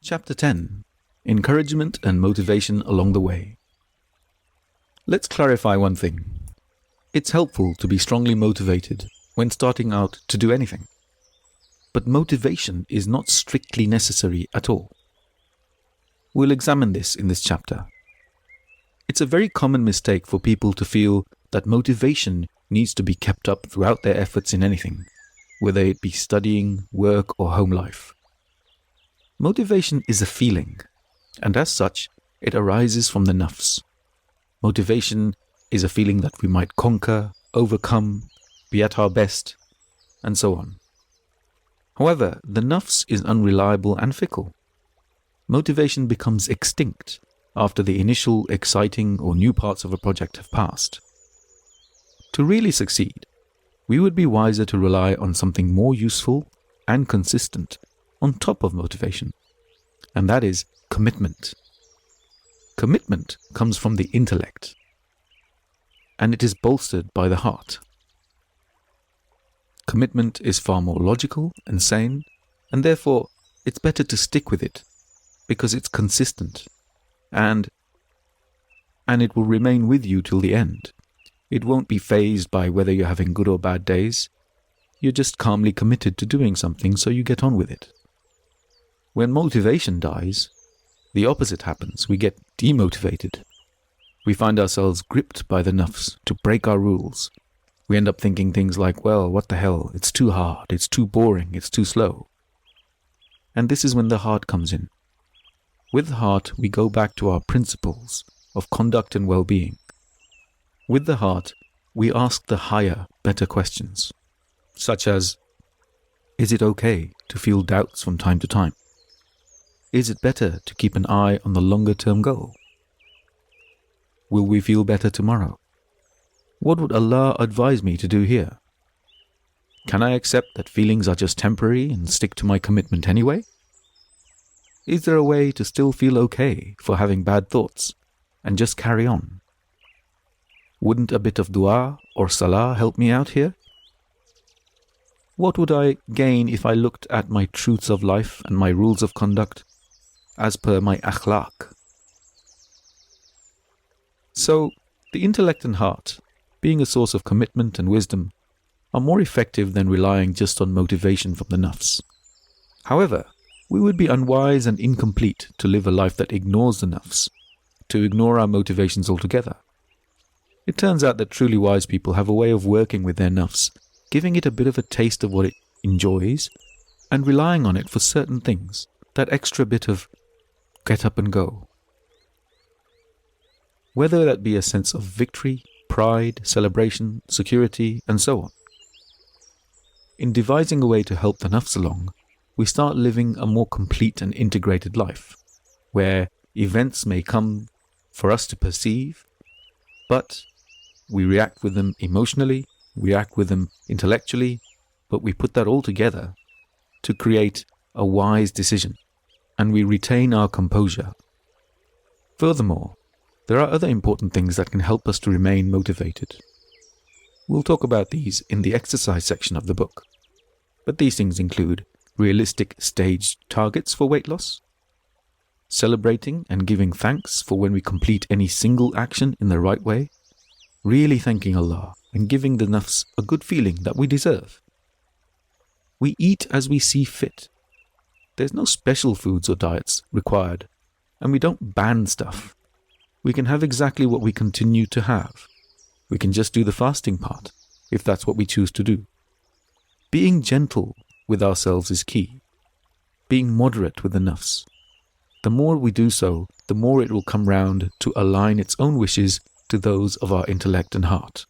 Chapter 10. Encouragement and Motivation Along the Way. Let's clarify one thing. It's helpful to be strongly motivated when starting out to do anything. But motivation is not strictly necessary at all. We'll examine this in this chapter. It's a very common mistake for people to feel that motivation needs to be kept up throughout their efforts in anything, whether it be studying, work, or home life. Motivation is a feeling, and as such, it arises from the nafs. Motivation is a feeling that we might conquer, overcome, be at our best, and so on. However, the nafs is unreliable and fickle. Motivation becomes extinct after the initial exciting or new parts of a project have passed. To really succeed, we would be wiser to rely on something more useful and consistent on top of motivation, and that is commitment. Commitment comes from the intellect, and it is bolstered by the heart. Commitment is far more logical and sane, and therefore it's better to stick with it, because it's consistent, and it will remain with you till the end. It won't be phased by whether you're having good or bad days. You're just calmly committed to doing something, so you get on with it. When motivation dies, the opposite happens. We get demotivated. We find ourselves gripped by the nafs to break our rules. We end up thinking things like, well, what the hell, it's too hard, it's too boring, it's too slow. And this is when the heart comes in. With the heart, we go back to our principles of conduct and well-being. With the heart, we ask the higher, better questions, such as, is it okay to feel doubts from time to time? Is it better to keep an eye on the longer-term goal? Will we feel better tomorrow? What would Allah advise me to do here? Can I accept that feelings are just temporary and stick to my commitment anyway? Is there a way to still feel okay for having bad thoughts and just carry on? Wouldn't a bit of dua or salah help me out here? What would I gain if I looked at my truths of life and my rules of conduct as per my akhlaq? So, the intellect and heart, being a source of commitment and wisdom, are more effective than relying just on motivation from the nafs. However, we would be unwise and incomplete to live a life that ignores the nafs, to ignore our motivations altogether. It turns out that truly wise people have a way of working with their nafs, giving it a bit of a taste of what it enjoys, and relying on it for certain things, that extra bit of get up and go. Whether that be a sense of victory, pride, celebration, security, and so on. In devising a way to help the nafs along, we start living a more complete and integrated life, where events may come for us to perceive, but we react with them emotionally, we react with them intellectually, but we put that all together to create a wise decision, and we retain our composure. Furthermore, there are other important things that can help us to remain motivated. We'll talk about these in the exercise section of the book, but these things include realistic staged targets for weight loss, celebrating and giving thanks for when we complete any single action in the right way, really thanking Allah and giving the nafs a good feeling that we deserve. We eat as we see fit. There's no special foods or diets required, and we don't ban stuff. We can have exactly what we continue to have. We can just do the fasting part, if that's what we choose to do. Being gentle with ourselves is key. Being moderate with the nafs. The more we do so, the more it will come round to align its own wishes to those of our intellect and heart.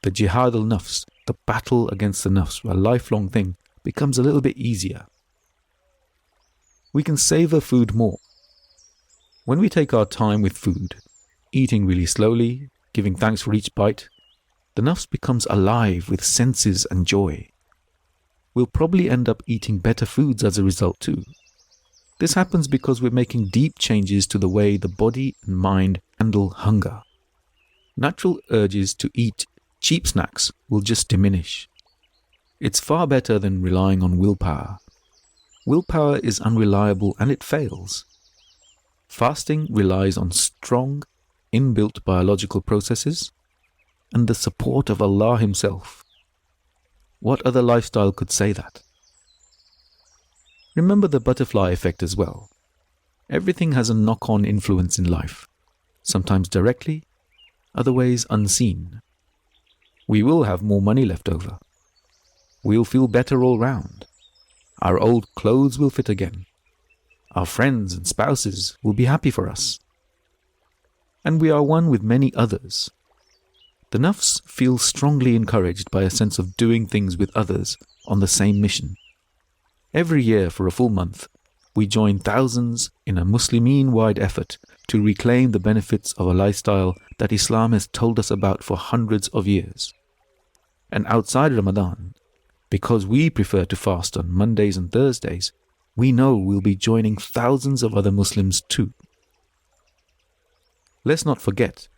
The jihad al-nafs, the battle against the nafs, a lifelong thing, becomes a little bit easier. We can savor food more. When we take our time with food, eating really slowly, giving thanks for each bite, the nafs becomes alive with senses and joy. We'll probably end up eating better foods as a result too. This happens because we're making deep changes to the way the body and mind handle hunger. Natural urges to eat cheap snacks will just diminish. It's far better than relying on willpower. Willpower is unreliable and it fails. Fasting relies on strong, inbuilt biological processes and the support of Allah Himself. What other lifestyle could say that? Remember the butterfly effect as well. Everything has a knock-on influence in life, sometimes directly, other ways unseen. We will have more money left over. We'll feel better all round. Our old clothes will fit again. Our friends and spouses will be happy for us. And we are one with many others. The nafs feels strongly encouraged by a sense of doing things with others on the same mission. Every year for a full month, we join thousands in a Muslimin-wide effort to reclaim the benefits of a lifestyle that Islam has told us about for hundreds of years. And outside Ramadan, because we prefer to fast on Mondays and Thursdays, we know we'll be joining thousands of other Muslims too. Let's not forget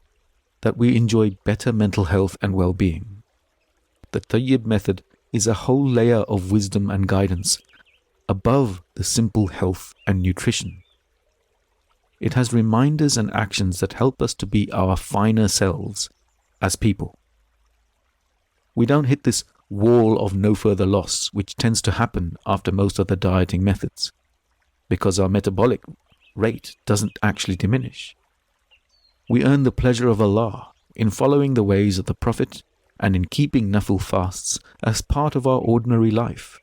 that we enjoy better mental health and well-being. The Tayyib method is a whole layer of wisdom and guidance above the simple health and nutrition. It has reminders and actions that help us to be our finer selves as people. We don't hit this wall of no further loss, which tends to happen after most of the dieting methods, because our metabolic rate doesn't actually diminish. We earn the pleasure of Allah in following the ways of the Prophet and in keeping nafil fasts as part of our ordinary life.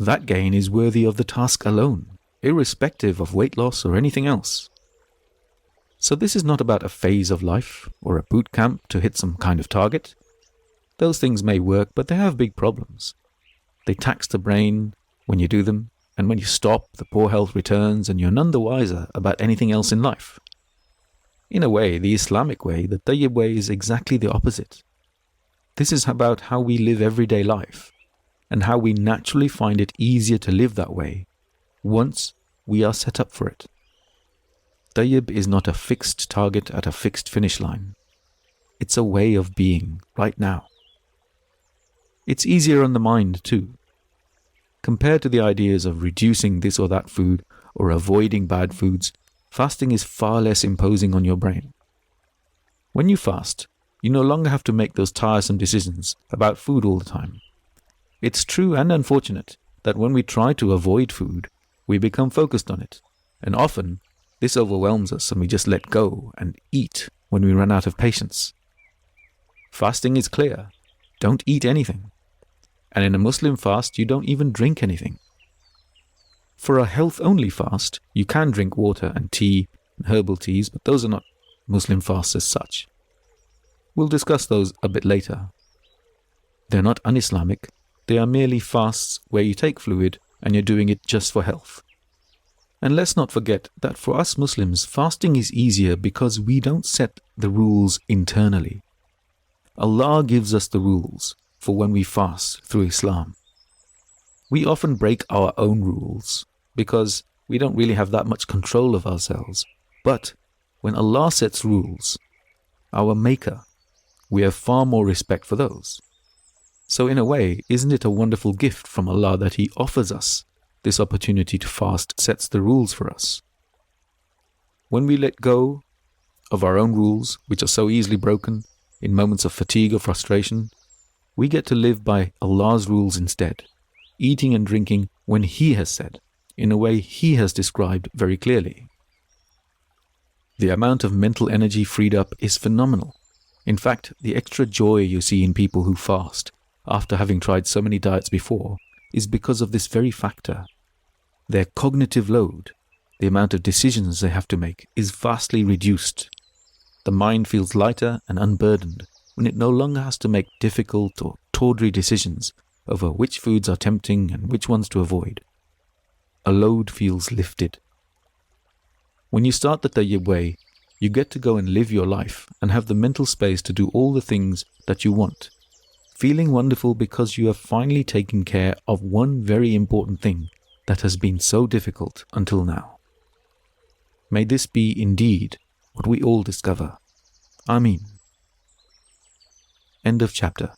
That gain is worthy of the task alone, irrespective of weight loss or anything else. So this is not about a phase of life or a boot camp to hit some kind of target. Those things may work, but they have big problems. They tax the brain when you do them, and when you stop, the poor health returns and you're none the wiser about anything else in life. In a way, the Islamic way, the Tayyib way, is exactly the opposite. This is about how we live everyday life, and how we naturally find it easier to live that way once we are set up for it. Tayyib is not a fixed target at a fixed finish line. It's a way of being right now. It's easier on the mind too. Compared to the ideas of reducing this or that food or avoiding bad foods, fasting is far less imposing on your brain. When you fast, you no longer have to make those tiresome decisions about food all the time. It's true and unfortunate that when we try to avoid food, we become focused on it, and often this overwhelms us and we just let go and eat when we run out of patience. Fasting is clear. Don't eat anything. And in a Muslim fast, you don't even drink anything. For a health-only fast, you can drink water and tea and herbal teas, but those are not Muslim fasts as such. We'll discuss those a bit later. They're not un-Islamic. They are merely fasts where you take fluid and you're doing it just for health. And let's not forget that for us Muslims, fasting is easier because we don't set the rules internally. Allah gives us the rules for when we fast through Islam. We often break our own rules because we don't really have that much control of ourselves. But when Allah sets rules, our Maker, we have far more respect for those. So in a way, isn't it a wonderful gift from Allah that He offers us this opportunity to fast, sets the rules for us? When we let go of our own rules, which are so easily broken in moments of fatigue or frustration, we get to live by Allah's rules instead, eating and drinking when He has said, in a way He has described very clearly. The amount of mental energy freed up is phenomenal. In fact, the extra joy you see in people who fast, after having tried so many diets before, is because of this very factor. Their cognitive load, the amount of decisions they have to make, is vastly reduced. The mind feels lighter and unburdened when it no longer has to make difficult or tawdry decisions over which foods are tempting and which ones to avoid. A load feels lifted. When you start the Tayyib way, you get to go and live your life and have the mental space to do all the things that you want, feeling wonderful because you have finally taken care of one very important thing that has been so difficult until now. May this be indeed what we all discover. Ameen. End of chapter.